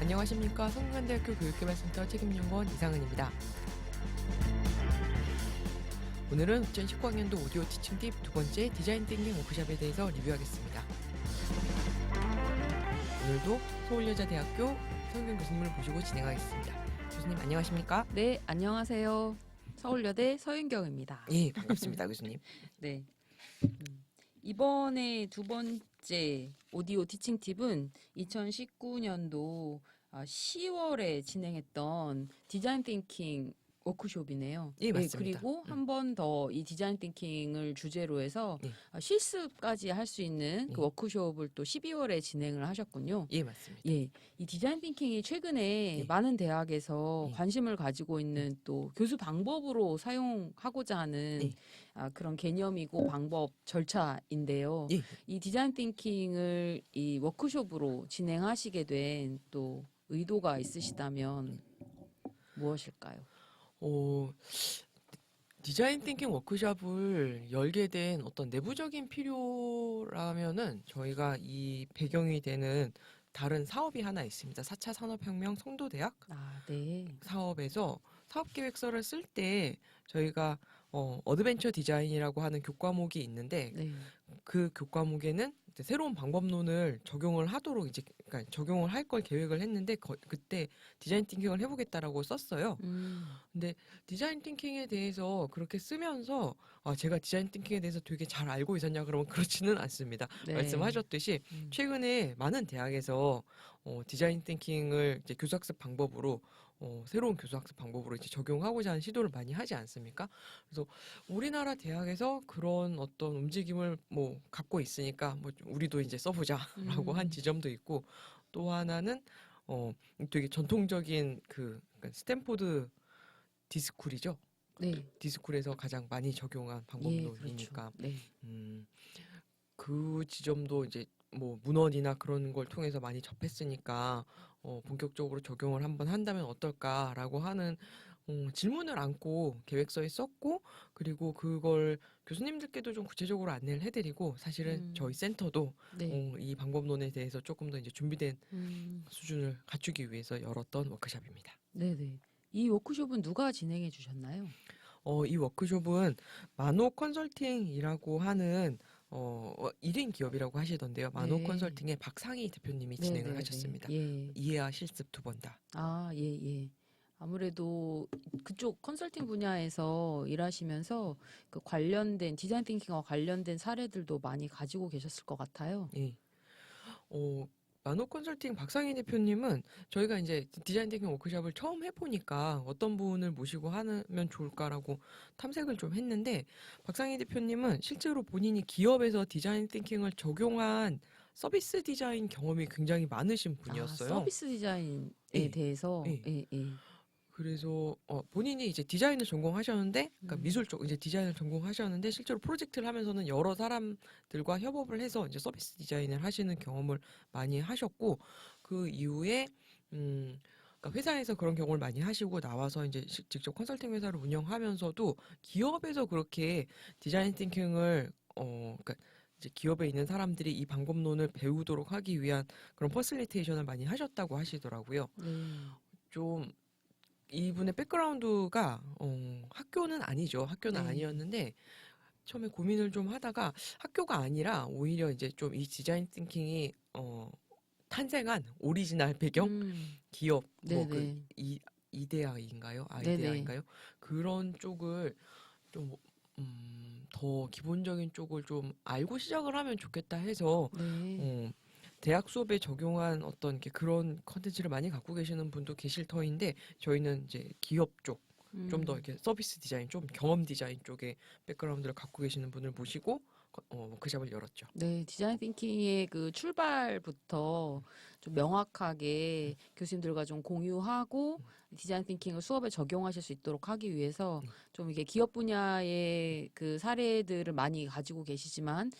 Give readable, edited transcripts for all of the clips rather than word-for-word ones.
안녕하십니까. 성균관대학교 교육개발센터 책임연구원 이상은입니다. 오늘은 2019학년도 오디오 티칭 팁 두 번째 디자인 띵킹 워크숍에 대해서 리뷰하겠습니다. 오늘도 서울여자대학교 서윤경 교수님을 모시고 진행하겠습니다. 교수님 안녕하십니까? 네, 안녕하세요. 서울여대 서윤경입니다. 예, 반갑습니다. 교수님. 네. 이번에 두 번째 오디오 티칭 팁은 2019년도 10월에 진행했던 디자인 띵킹 워크숍이네요. 예, 맞습니다. 그리고 한 번 더 이 디자인 띵킹을 주제로 해서 예. 실습까지 할 수 있는 그 워크숍을 또 12월에 진행을 하셨군요. 예, 맞습니다. 예, 이 디자인 띵킹이 최근에 예. 많은 대학에서 예. 관심을 가지고 있는 또 교수 방법으로 사용하고자 하는 예. 그런 개념이고 방법 절차인데요. 예. 이 디자인 띵킹을 이 워크숍으로 진행하시게 된 또 의도가 있으시다면 무엇일까요? 디자인 띵킹 워크숍을 열게 된 어떤 내부적인 필요라면은 저희가 이 배경이 되는 다른 사업이 하나 있습니다. 4차 산업혁명 송도대학 네. 사업에서 사업계획서를 쓸 때 저희가 어드벤처 디자인이라고 하는 교과목이 있는데 네. 그 교과목에는 이제 새로운 방법론을 적용을 하도록 그러니까 적용을 할 걸 계획을 했는데 그때 디자인 띵킹을 해보겠다라고 썼어요. 근데 디자인 띵킹에 대해서 그렇게 쓰면서 제가 디자인 띵킹에 대해서 되게 잘 알고 있었냐 그러면 그렇지는 않습니다. 네. 말씀하셨듯이 최근에 많은 대학에서 디자인 띵킹을 이제 교수학습 방법으로 새로운 교수학습 방법으로 이제 적용하고자 하는 시도를 많이 하지 않습니까? 그래서 우리나라 대학에서 그런 어떤 움직임을 갖고 있으니까 우리도 이제 써보자라고 한 지점도 있고, 또 하나는 되게 전통적인 그러니까 스탠포드 디스쿨이죠. 네. 디스쿨에서 가장 많이 적용한 방법론이니까. 예, 그렇죠. 네. 그 지점도 이제 문헌이나 그런 걸 통해서 많이 접했으니까 본격적으로 적용을 한번 한다면 어떨까라고 하는 질문을 안고 계획서에 썼고, 그리고 그걸 교수님들께도 좀 구체적으로 안내를 해드리고, 사실은 저희 센터도 네. 이 방법론에 대해서 조금 더 이제 준비된 수준을 갖추기 위해서 열었던 워크숍입니다. 네네. 이 워크숍은 누가 진행해 주셨나요? 이 워크숍은 마노 컨설팅이라고 하는 1인 기업이라고 하시던데요. 마노 네. 컨설팅의 박상희 대표님이 네, 진행을 네, 하셨습니다. 네. 예. 이해와 실습 두 번 다. 예. 아무래도 그쪽 컨설팅 분야에서 일하시면서 그 관련된 디자인 띵킹과 관련된 사례들도 많이 가지고 계셨을 것 같아요. 예. 마노 컨설팅 박상희 대표님은 저희가 이제 디자인 띵킹 워크숍을 처음 해보니까 어떤 분을 모시고 하면 좋을까라고 탐색을 좀 했는데, 박상희 대표님은 실제로 본인이 기업에서 디자인 띵킹을 적용한 서비스 디자인 경험이 굉장히 많으신 분이었어요. 서비스 디자인에 예. 대해서 예. 예. 그래서 본인이 이제 디자인을 전공하셨는데, 그러니까 미술 쪽 이제 디자인을 전공하셨는데, 실제로 프로젝트를 하면서는 여러 사람들과 협업을 해서 이제 서비스 디자인을 하시는 경험을 많이 하셨고, 그 이후에 그러니까 회사에서 그런 경험을 많이 하시고 나와서 이제 직접 컨설팅 회사를 운영하면서도 기업에서 그렇게 디자인 띵킹을 그러니까 이제 기업에 있는 사람들이 이 방법론을 배우도록 하기 위한 그런 퍼실리테이션을 많이 하셨다고 하시더라고요. 좀 이분의 백그라운드가 학교는 아니죠. 학교는 네. 아니었는데 처음에 고민을 좀 하다가 학교가 아니라 오히려 이제 좀 이 디자인 띵킹이 탄생한 오리지널 배경 기업 네네. 이데아인가요? 아이데아인가요? 그런 쪽을 좀 더 기본적인 쪽을 좀 알고 시작을 하면 좋겠다 해서 네. 대학 수업에 적용한 어떤 그런 컨텐츠를 많이 갖고 계시는 분도 계실 터인데, 저희는 이제 기업 쪽, 좀 더 이렇게 서비스 디자인, 좀 경험 디자인 쪽에 백그라운드를 갖고 계시는 분을 모시고 워크숍을 열었죠. 네, 디자인 띵킹의 그 출발부터 좀 명확하게 교수님들과 좀 공유하고 디자인 띵킹을 수업에 적용하실 수 있도록 하기 위해서 좀 이게 기업 분야의 그 사례들을 많이 가지고 계시지만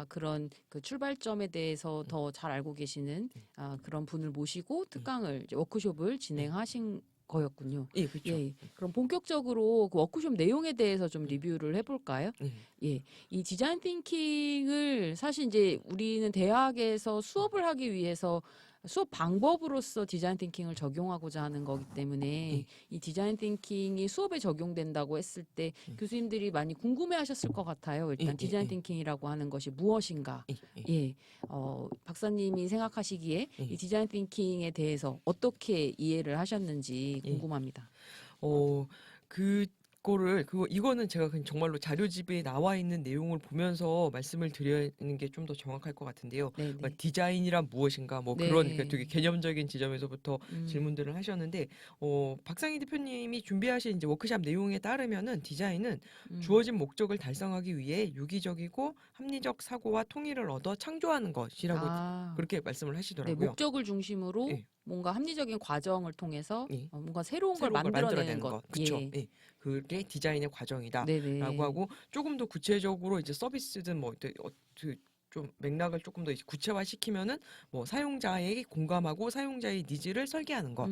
그런 그 출발점에 대해서 더 잘 알고 계시는 그런 분을 모시고 특강을 이제 워크숍을 진행하신 거였군요. 예, 그렇죠. 예, 그럼 본격적으로 그 워크숍 내용에 대해서 좀 리뷰를 해볼까요? 예, 이 디자인 띵킹을 사실 이제 우리는 대학에서 수업을 하기 위해서 수업 방법으로서 디자인 띵킹을 적용하고자 하는 거기 때문에 이 디자인 띵킹이 수업에 적용된다고 했을 때 교수님들이 많이 궁금해하셨을 것 같아요. 일단 디자인 띵킹이라고 하는 것이 무엇인가? 예, 박사님이 생각하시기에 이 디자인 띵킹에 대해서 어떻게 이해를 하셨는지 궁금합니다. 이거는 제가 그냥 정말로 자료집에 나와 있는 내용을 보면서 말씀을 드리는 게 좀 더 정확할 것 같은데요. 그러니까 디자인이란 무엇인가 뭐 그런 그러니까 되게 개념적인 지점에서부터 질문들을 하셨는데 박상희 대표님이 준비하신 이제 워크샵 내용에 따르면은 디자인은 주어진 목적을 달성하기 위해 유기적이고 합리적 사고와 통일을 얻어 창조하는 것이라고 그렇게 말씀을 네, 하시더라고요. 목적을 중심으로 예. 뭔가 합리적인 과정을 통해서 예. 뭔가 새로운 걸 새로운 걸 만들어내는 것. 그쵸. 예. 예. 그게 디자인의 과정이다라고 네네. 하고 조금 더 구체적으로 이제 서비스든 뭐 좀 맥락을 조금 더 이제 구체화시키면은 뭐 사용자에게 공감하고 사용자의 니즈를 설계하는 것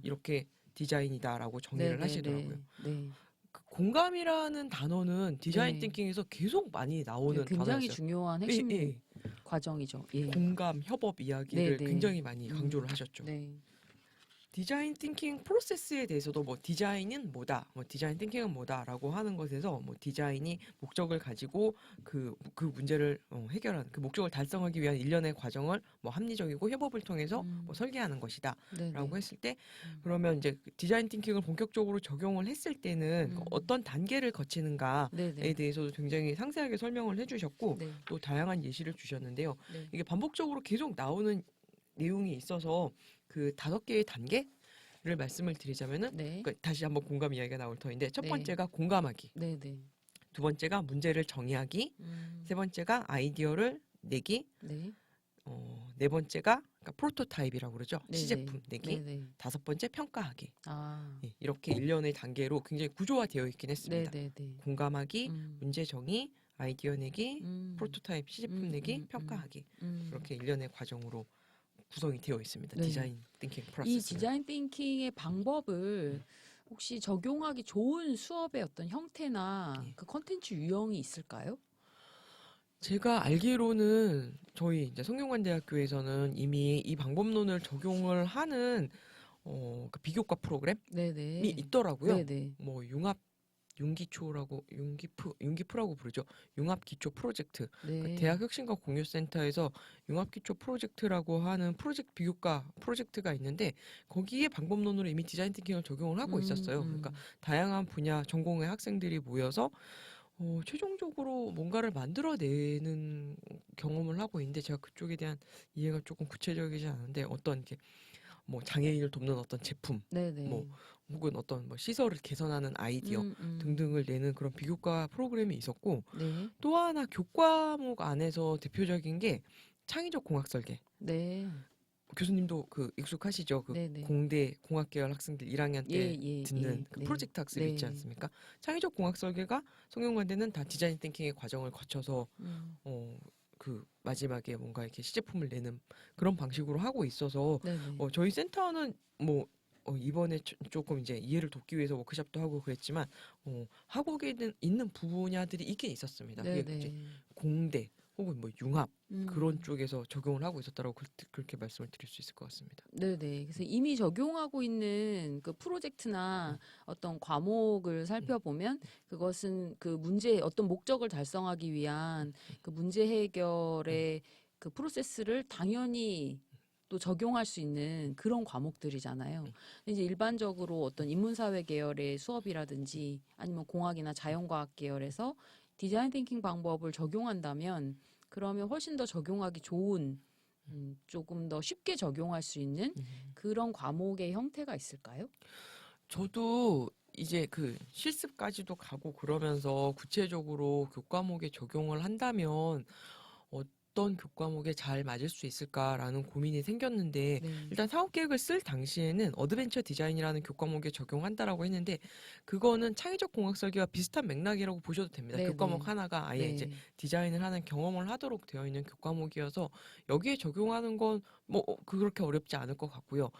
이렇게 디자인이다라고 정의를 네네네. 하시더라고요. 네. 그 공감이라는 단어는 디자인 네. 띵킹에서 계속 많이 네, 나오는 굉장히 단어였어요. 중요한 예, 핵심 예. 과정이죠. 예. 공감, 협업 이야기를 네네. 굉장히 많이 강조를 하셨죠. 네. 디자인 띵킹 프로세스에 대해서도 뭐 디자인은 뭐다, 뭐 디자인 띵킹은 뭐다라고 하는 것에서 뭐 디자인이 목적을 가지고 그 문제를 해결하는 그 목적을 달성하기 위한 일련의 과정을 뭐 합리적이고 협업을 통해서 뭐 설계하는 것이다라고 네네. 했을 때 그러면 이제 그 디자인 띵킹을 본격적으로 적용을 했을 때는 어떤 단계를 거치는가에 네네. 대해서도 굉장히 상세하게 설명을 해주셨고 네. 또 다양한 예시를 주셨는데요. 네. 이게 반복적으로 계속 나오는 내용이 있어서 그 5개의 단계를 말씀을 드리자면은 네. 그러니까 다시 한번 공감 이야기가 나올 터인데 첫 네. 번째가 공감하기, 네네. 두 번째가 문제를 정의하기, 세 번째가 아이디어를 내기, 네. 네 번째가 그러니까 프로토타입이라고 그러죠. 네네. 시제품 내기, 네네. 다섯 번째 평가하기. 아. 예, 이렇게 일련의 단계로 굉장히 구조화되어 있긴 했습니다. 네네네. 공감하기, 문제 정의, 아이디어 내기, 프로토타입 시제품 내기, 평가하기. 이렇게 일련의 과정으로 구성이 되어 있습니다. 네. 디자인 띵킹 이 프로세스는. 디자인 띵킹의 방법을 혹시 적용하기 좋은 수업의 어떤 형태나 예. 그 컨텐츠 유형이 있을까요? 제가 알기로는 저희 이제 성균관대학교에서는 이미 이 방법론을 적용을 하는 그 비교과 프로그램이 네네. 있더라고요. 네네. 뭐 융기프라고 부르죠. 융합기초 프로젝트. 네. 그러니까 대학혁신과 공유센터에서 융합기초 프로젝트라고 하는 비교과 프로젝트가 있는데 거기에 방법론으로 이미 디자인 띵킹을 적용을 하고 있었어요. 그러니까 다양한 분야 전공의 학생들이 모여서 최종적으로 뭔가를 만들어내는 경험을 하고 있는데 제가 그쪽에 대한 이해가 조금 구체적이지 않은데 어떤 이렇게 뭐 장애인을 돕는 어떤 제품, 네네. 뭐 혹은 어떤 뭐 시설을 개선하는 아이디어 등등을 내는 그런 비교과 프로그램이 있었고 네. 또 하나 교과목 안에서 대표적인 게 창의적 공학 설계. 네. 교수님도 그 익숙하시죠? 그 네네. 공대 공학계열 학생들 1학년 때 예, 듣는 예. 그 네. 프로젝트 학습 있지 네. 않습니까? 창의적 공학 설계가 성균관대는 다 디자인 띵킹의 과정을 거쳐서 그 마지막에 뭔가 이렇게 시제품을 내는 그런 방식으로 하고 있어서 네네. 저희 센터는 뭐 이번에 조금 이제 이해를 돕기 위해서 워크숍도 하고 그랬지만 하고 있는 분야들이 있긴 있었습니다. 그게 이제 네네. 공대 혹은 뭐 융합 그런 음. 쪽에서 적용을 하고 있었다고 그렇게 말씀을 드릴 수 있을 것 같습니다. 네네. 그래서 이미 적용하고 있는 그 프로젝트나 어떤 과목을 살펴보면 그것은 그 어떤 목적을 달성하기 위한 그 문제 해결의 그 프로세스를 당연히 또 적용할 수 있는 그런 과목들이잖아요. 근데 이제 일반적으로 어떤 인문사회 계열의 수업이라든지 아니면 공학이나 자연과학 계열에서 디자인 띵킹 방법을 적용한다면 그러면 훨씬 더 적용하기 좋은 조금 더 쉽게 적용할 수 있는 그런 과목의 형태가 있을까요? 저도 이제 그 실습까지도 가고 그러면서 구체적으로 교과목에 적용을 한다면 어떤 교과목에 잘 맞을 수 있을까라는 고민이 생겼는데 네. 일단 사업 계획을 쓸 당시에는 어드벤처 디자인이라는 교과목에 적용한다라고 했는데 그거는 창의적 공학 설계와 비슷한 맥락이라고 보셔도 됩니다. 네, 교과목 네. 하나가 아예 네. 이제 디자인을 하는 경험을 하도록 되어 있는 교과목이어서 여기에 적용하는 건 뭐 그렇게 어렵지 않을 것 같고요.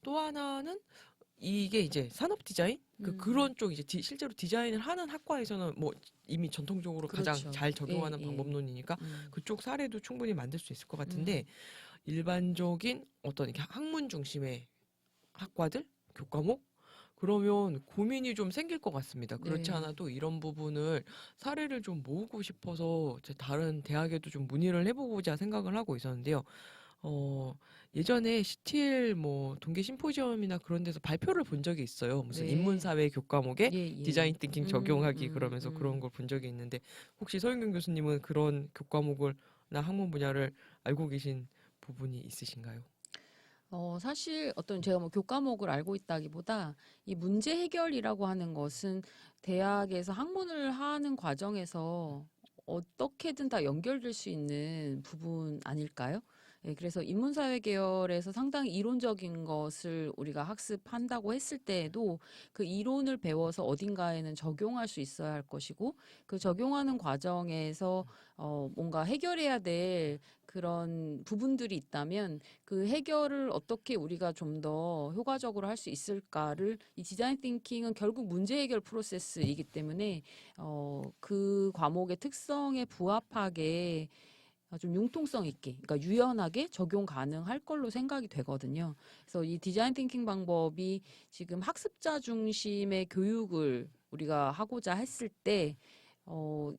또 하나는 이게 이제 산업 디자인 그런 쪽 이제 실제로 디자인을 하는 학과에서는 뭐 이미 전통적으로 가장 그렇죠. 잘 적용하는 예, 예. 방법론이니까 그쪽 사례도 충분히 만들 수 있을 것 같은데 일반적인 어떤 이렇게 학문 중심의 학과들, 교과목 그러면 고민이 좀 생길 것 같습니다. 그렇지 네. 않아도 이런 부분을 사례를 좀 모으고 싶어서 제 다른 대학에도 좀 문의를 해보고자 생각을 하고 있었는데요. 어, 예전에 CTL 뭐 동계 심포지엄이나 그런 데서 발표를 본 적이 있어요. 무슨 네. 인문사회 교과목에 예, 예. 디자인 띵킹 적용하기 그러면서 그런 걸 본 적이 있는데 혹시 서윤경 교수님은 그런 교과목을 나 학문 분야를 알고 계신 부분이 있으신가요? 사실 어떤 제가 뭐 교과목을 알고 있다기보다 이 문제 해결이라고 하는 것은 대학에서 학문을 하는 과정에서 어떻게든 다 연결될 수 있는 부분 아닐까요? 예, 그래서 인문사회 계열에서 상당히 이론적인 것을 우리가 학습한다고 했을 때에도 그 이론을 배워서 어딘가에는 적용할 수 있어야 할 것이고 그 적용하는 과정에서 뭔가 해결해야 될 그런 부분들이 있다면 그 해결을 어떻게 우리가 좀 더 효과적으로 할 수 있을까를 이 디자인 띵킹은 결국 문제 해결 프로세스이기 때문에 그 과목의 특성에 부합하게 좀 융통성 있게, 그러니까 유연하게 적용 가능할 걸로 생각이 되거든요. 그래서 이 디자인 띵킹 방법이 지금 학습자 중심의 교육을 우리가 하고자 했을 때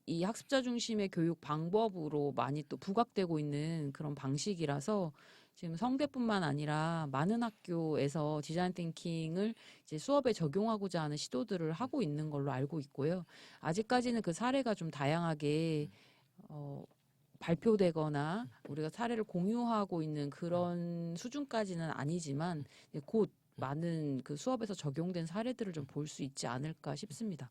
이 학습자 중심의 교육 방법으로 많이 또 부각되고 있는 그런 방식이라서 지금 성대뿐만 아니라 많은 학교에서 디자인 띵킹을 이제 수업에 적용하고자 하는 시도들을 하고 있는 걸로 알고 있고요. 아직까지는 그 사례가 좀 다양하게 어, 발표되거나 우리가 사례를 공유하고 있는 그런 수준까지는 아니지만 곧 많은 그 수업에서 적용된 사례들을 좀 볼 수 있지 않을까 싶습니다.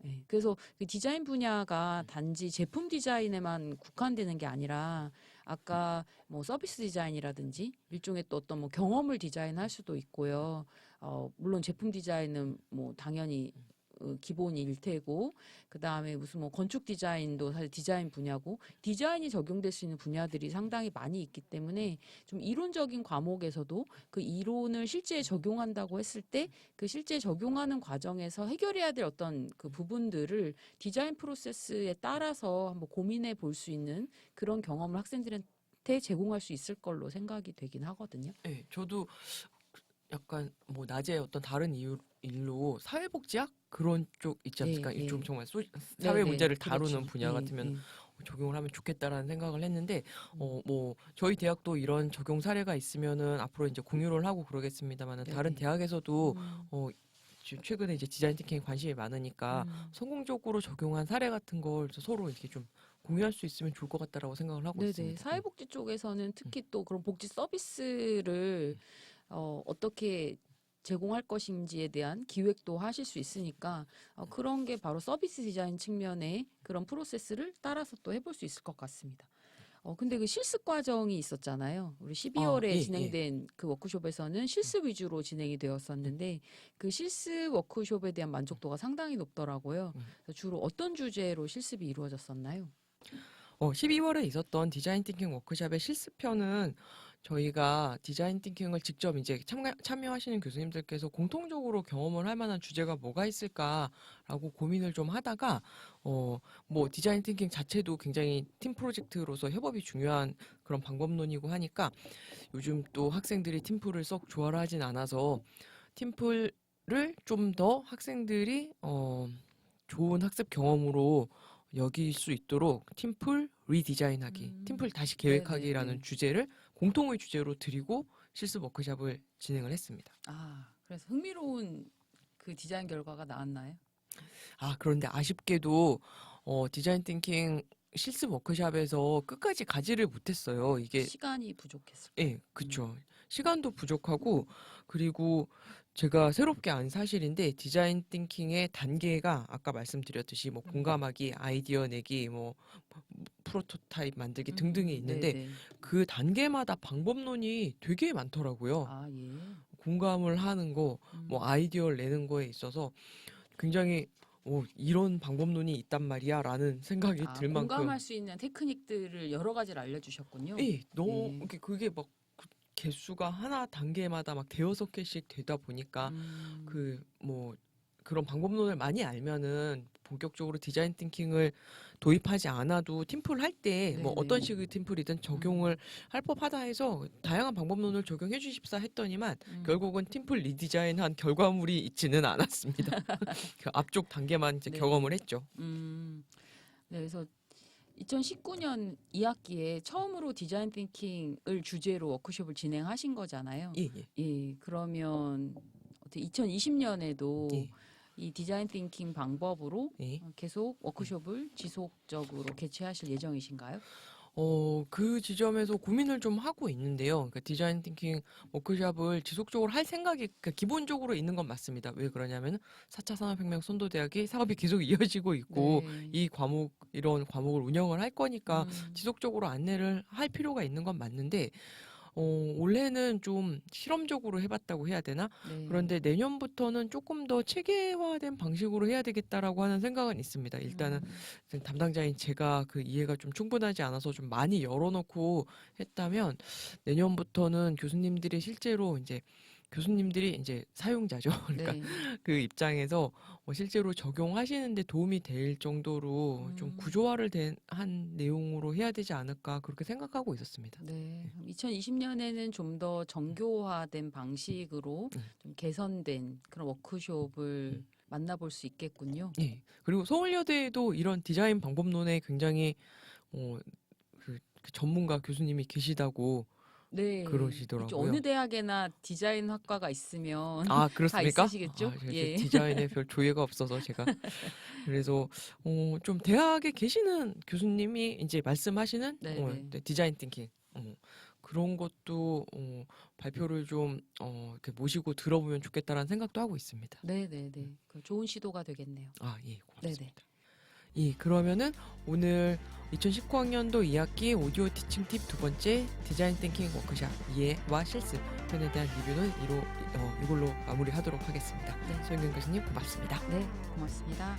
네, 그래서 그 디자인 분야가 단지 제품 디자인에만 국한되는 게 아니라 아까 뭐 서비스 디자인이라든지 일종의 또 어떤 뭐 경험을 디자인할 수도 있고요. 물론 제품 디자인은 뭐 당연히 기본일 테고 그다음에 무슨 뭐 건축 디자인도 사실 디자인 분야고 디자인이 적용될 수 있는 분야들이 상당히 많이 있기 때문에 좀 이론적인 과목에서도 그 이론을 실제에 적용한다고 했을 때 그 실제 적용하는 과정에서 해결해야 될 어떤 그 부분들을 디자인 프로세스에 따라서 한번 고민해 볼 수 있는 그런 경험을 학생들한테 제공할 수 있을 걸로 생각이 되긴 하거든요. 네, 저도 약간 뭐 낮에 어떤 다른 일로 사회복지학 그런 쪽 있지 네, 않습니까? 이 좀 네. 정말 네, 사회 네. 문제를 다루는 그렇죠. 분야 예, 같으면 예. 적용을 하면 좋겠다라는 생각을 했는데 음, 뭐 저희 대학도 이런 적용 사례가 있으면은 앞으로 이제 공유를 하고 그러겠습니다만은 네, 다른 네. 대학에서도 음, 어 지금 최근에 이제 디자인 띵킹에 관심이 많으니까 음. 성공적으로 적용한 사례 같은 걸 서로 이렇게 좀 공유할 수 있으면 좋을 것 같다라고 생각을 하고 네네. 있습니다. 사회복지 쪽에서는 음, 특히 또 그런 복지 서비스를 어떻게 제공할 것인지에 대한 기획도 하실 수 있으니까 그런 게 바로 서비스 디자인 측면의 그런 프로세스를 따라서 또 해볼 수 있을 것 같습니다. 근데 그 실습 과정이 있었잖아요. 우리 아, 12월에 예, 예. 진행된 그 워크숍에서는 실습 위주로 진행이 음, 되었었는데 그 실습 워크숍에 대한 만족도가 상당히 높더라고요. 음. 그래서 주로 어떤 주제로 실습이 이루어졌었나요? 12월에 있었던 디자인 띵킹 워크숍의 실습편은 저희가 디자인 띵킹을 직접 이제 참여하시는 교수님들께서 공통적으로 경험을 할 만한 주제가 뭐가 있을까라고 고민을 좀 하다가, 뭐 디자인 띵킹 자체도 굉장히 팀 프로젝트로서 협업이 중요한 그런 방법론이고 하니까 요즘 또 학생들이 팀플을 썩 좋아하진 않아서 팀플을 좀 더 학생들이, 좋은 학습 경험으로 여길 수 있도록 팀플 리디자인하기, 팀플 다시 계획하기라는 네네네. 주제를 공통의 주제로 드리고 실습 워크숍을 진행을 했습니다. 그래서 흥미로운 그 디자인 결과가 나왔나요? 그런데 아쉽게도 디자인 띵킹 실습 워크숍에서 끝까지 가지를 못했어요. 이게 시간이 부족했을까요? 예, 그쵸. 시간도 부족하고, 그리고 제가 새롭게 안 사실인데, 디자인 띵킹의 단계가 아까 말씀드렸듯이, 뭐, 공감하기, 아이디어 내기, 뭐, 프로토타입 만들기 등등이 있는데, 네네. 그 단계마다 방법론이 되게 많더라고요. 예. 공감을 하는 거, 뭐, 음. 아이디어를 내는 거에 있어서 굉장히, 이런 방법론이 있단 말이야, 라는 생각이 들 만큼, 공감할 수 있는 테크닉들을 여러 가지를 알려주셨군요. 예, 너무, 예. 그게 막, 개수가 하나 단계마다 막 대여섯 개씩 되다 보니까 음. 그 뭐 그런 방법론을 많이 알면은 본격적으로 디자인 띵킹을 도입하지 않아도 팀플 할 때 뭐 네네. 어떤 식의 팀플이든 적용을 할 법하다 해서 다양한 방법론을 적용해 주십사 했더니만 결국은 팀플 리디자인한 결과물이 있지는 않았습니다. 그 앞쪽 단계만 이제 네. 경험을 했죠. 네, 그래서 2019년 2학기에 처음으로 디자인 띵킹을 주제로 워크숍을 진행하신 거잖아요. 예, 예. 예, 그러면 2020년에도 예. 이 디자인 띵킹 방법으로 예. 계속 워크숍을 지속적으로 개최하실 예정이신가요? 그 지점에서 고민을 좀 하고 있는데요. 그러니까 디자인 띵킹 워크숍을 지속적으로 할 생각이 그러니까 기본적으로 있는 건 맞습니다. 왜 그러냐면 4차 산업혁명 선도대학이 사업이 계속 이어지고 있고 네. 이런 과목을 운영을 할 거니까 지속적으로 안내를 할 필요가 있는 건 맞는데 올해는 좀 실험적으로 해봤다고 해야 되나? 네. 그런데 내년부터는 조금 더 체계화된 방식으로 해야 되겠다라고 하는 생각은 있습니다. 일단은 담당자인 제가 그 이해가 좀 충분하지 않아서 좀 많이 열어놓고 했다면 내년부터는 교수님들이 이제 사용자죠. 그러니까 네. 그 입장에서 실제로 적용하시는데 도움이 될 정도로 좀 구조화를 한 내용으로 해야 되지 않을까 그렇게 생각하고 있었습니다. 네. 2020년에는 좀 더 정교화된 방식으로 좀 개선된 그런 워크숍을 만나볼 수 있겠군요. 예. 그리고 서울여대에도 이런 디자인 방법론에 굉장히 그 전문가 교수님이 계시다고 네. 그러시더라고요. 이쪽 어느 대학에나 디자인 학과가 있으면 아, 다 그렇습니까? 있으시겠죠? 제가 예. 디자인에 별 조예가 없어서 제가 그래서 좀 대학에 계시는 교수님이 이제 말씀하시는 네네. 디자인 띵킹 그런 것도 발표를 좀 이렇게 모시고 들어보면 좋겠다라는 생각도 하고 있습니다. 네네네. 그 좋은 시도가 되겠네요. 아, 예, 고맙습니다. 네네. 예, 그러면은 오늘 2019학년도 2학기 오디오 티칭 팁 두 번째 디자인 띵킹 워크숍 이해와 실습 편에 대한 리뷰는 이걸로 마무리하도록 하겠습니다. 네. 소영경 교수님 고맙습니다. 네, 고맙습니다.